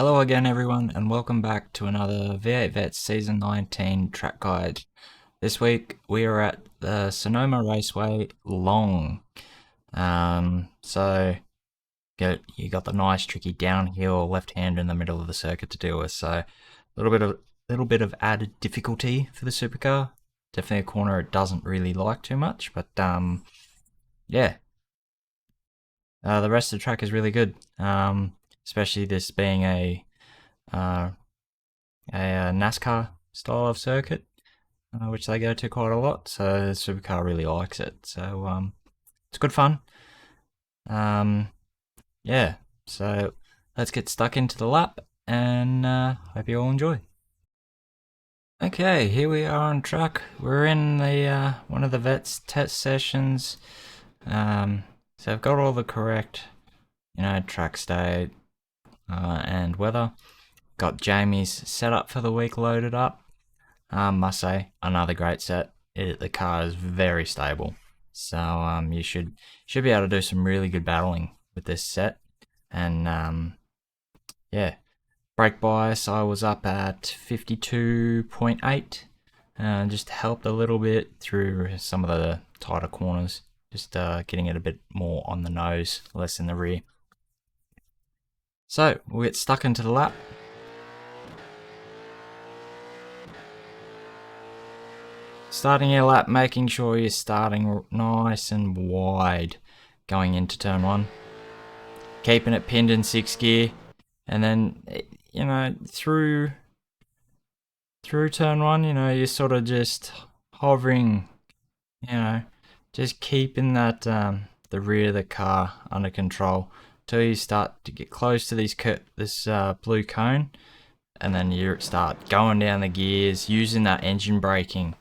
Hello again everyone and welcome back to another V8 Vets Season 19 track guide. This week we are at the Sonoma Raceway Long. So you got the nice tricky downhill left hand in the middle of the circuit to deal with, so a little bit of added difficulty for the supercar. Definitely a corner it doesn't really like too much, but yeah. The rest of the track is really good. Especially this being a NASCAR style of circuit, which they go to quite a lot. So the supercar really likes it. So it's good fun. Yeah. So let's get stuck into the lap, and hope you all enjoy. Okay, here we are on track. We're in the one of the vets test sessions. So I've got all the correct, track state and weather. Got Jamie's setup for the week loaded up. Must say, another great set. The car is very stable, so you should be able to do some really good battling with this set. And yeah, brake bias I was up at 52.8, just helped a little bit through some of the tighter corners, just getting it a bit more on the nose, less in the rear. So we'll get stuck into the lap. Starting your lap, making sure you're starting nice and wide going into turn one. Keeping it pinned in 6th gear. And then, through turn one, you're sort of just hovering, just keeping that, the rear of the car under control till you start to get close to this blue cone. And then you start going down the gears, using that engine braking.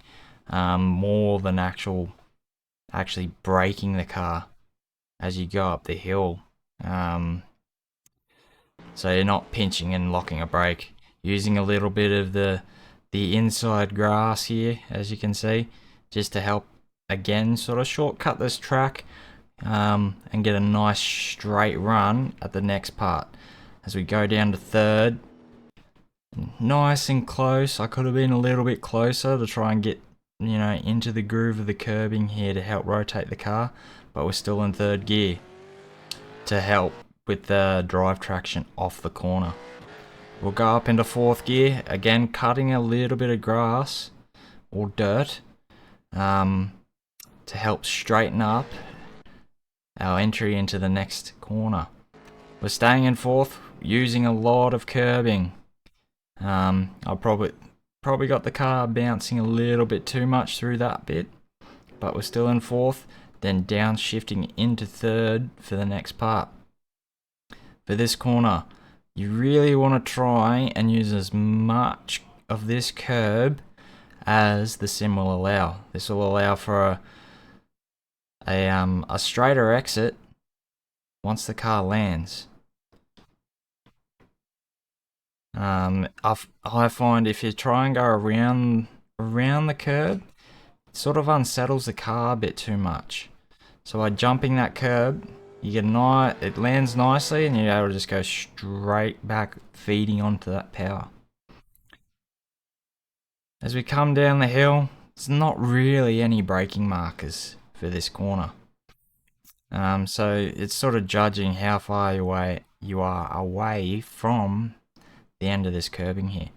More than actually braking the car as you go up the hill. So you're not pinching and locking a brake. Using a little bit of the inside grass here, as you can see, just to help again sort of shortcut this track and get a nice straight run at the next part. As we go down to third, nice and close. I could have been a little bit closer to try and get into the groove of the curbing here to help rotate the car, but we're still in 3rd gear to help with the drive traction off the corner. We'll go up into 4th gear, again cutting a little bit of grass or dirt to help straighten up our entry into the next corner. We're staying in 4th, using a lot of curbing. I'll probably got the car bouncing a little bit too much through that bit, but we're still in 4th, then downshifting into 3rd for the next part. For this corner, you really want to try and use as much of this curb as the sim will allow. This will allow for a straighter exit once the car lands. I find if you try and go around the curb, it sort of unsettles the car a bit too much. So by jumping that curb, you get it lands nicely, and you're able to just go straight back, feeding onto that power. As we come down the hill, there's not really any braking markers for this corner. So it's sort of judging how far you are away from the end of this curbing here.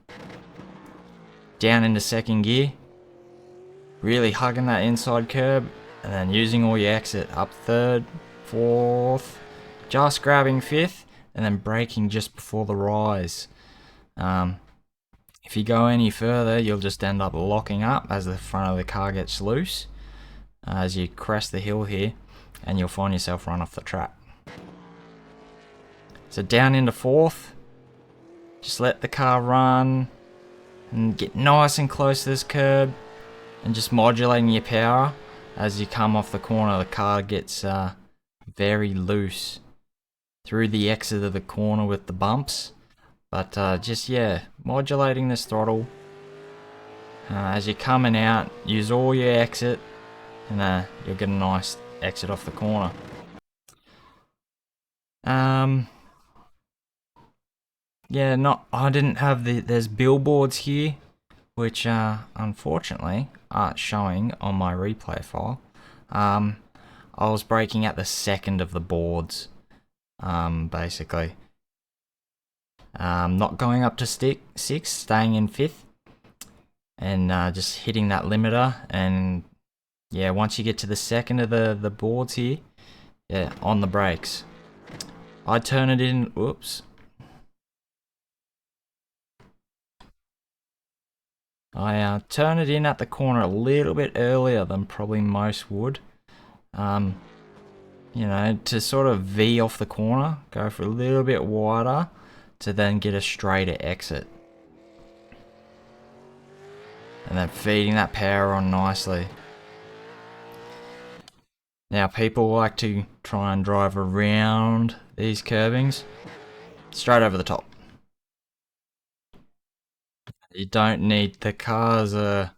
Down into 2nd gear, really hugging that inside curb, and then using all your exit up 3rd, 4th, just grabbing 5th, and then braking just before the rise. If you go any further, you'll just end up locking up as the front of the car gets loose as you crest the hill here, and you'll find yourself run off the track. So down into 4th, just let the car run and get nice and close to this curb, and just modulating your power as you come off the corner. The car gets very loose through the exit of the corner with the bumps, but modulating this throttle as you're coming out. Use all your exit, and you'll get a nice exit off the corner. yeah, not I didn't have there's billboards here, which unfortunately aren't showing on my replay file. I was braking at the second of the boards, basically. Not going up to six, staying in fifth, and just hitting that limiter. And yeah, once you get to the second of the boards here, yeah, on the brakes. I turn it in. Whoops. I turn it in at the corner a little bit earlier than probably most would. You know, to sort of V off the corner, go for a little bit wider to then get a straighter exit. And then feeding that power on nicely. Now, people like to try and drive around these curvings straight over the top. You don't need, the cars are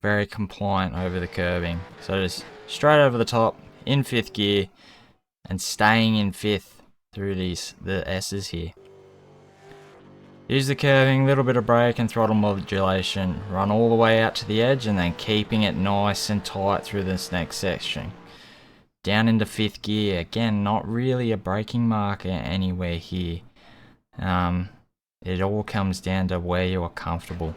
very compliant over the curving. So just straight over the top, in fifth gear, and staying in fifth through the S's here. Use the curving, little bit of brake and throttle modulation. Run all the way out to the edge and then keeping it nice and tight through this next section. Down into fifth gear. Again, not really a braking marker anywhere here. It all comes down to where you are comfortable.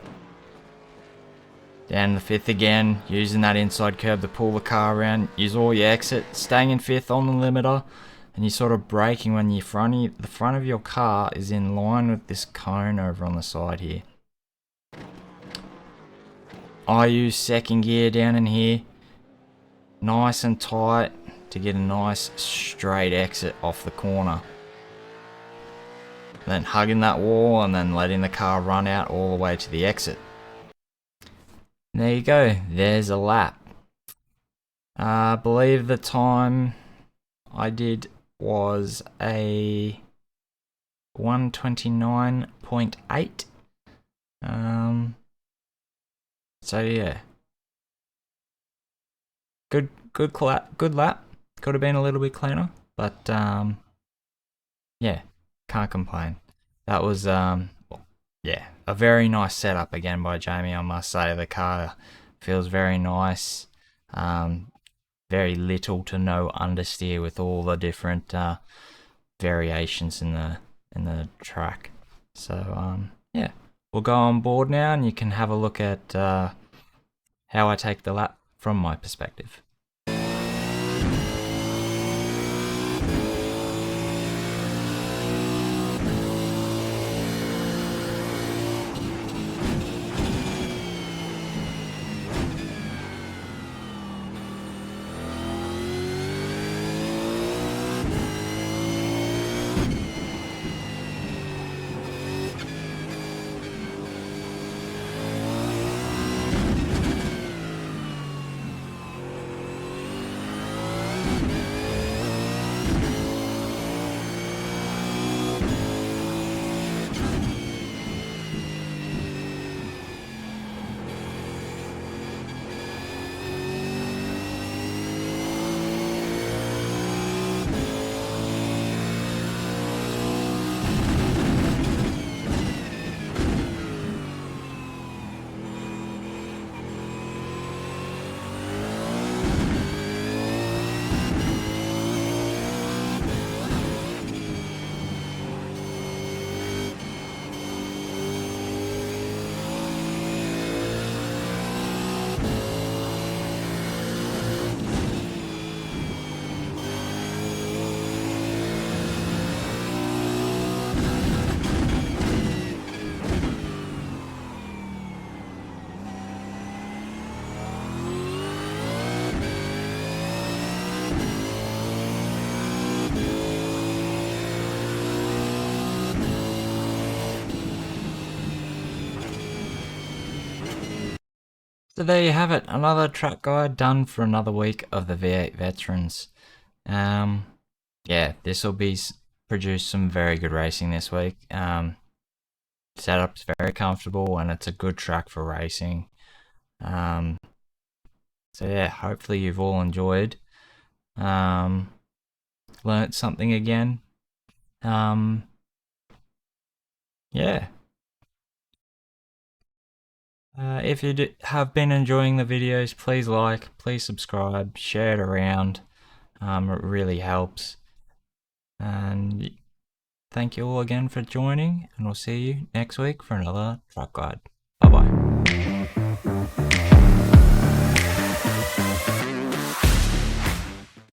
Down the fifth again, using that inside curb to pull the car around. Use all your exit, staying in fifth on the limiter, and you're sort of braking when the front of your car is in line with this cone over on the side here. I use second gear down in here, nice and tight to get a nice straight exit off the corner. Then hugging that wall and then letting the car run out all the way to the exit. And there you go, there's a lap. I believe the time I did was a 129.8. So yeah, good lap. Could have been a little bit cleaner, but yeah, can't complain. That was yeah, a very nice setup again by Jamie. I must say the car feels very nice. Very little to no understeer with all the different variations in the track. So yeah, we'll go on board now, and you can have a look at how I take the lap from my perspective. So there you have it, another track guide done for another week of the V8 Veterans. Yeah, this will be produce some very good racing this week. Setup's very comfortable and it's a good track for racing. So yeah, hopefully you've all enjoyed. Learnt something again. Yeah, yeah. If you have been enjoying the videos, please like, please subscribe, share it around. It really helps. And thank you all again for joining, and we'll see you next week for another truck guide.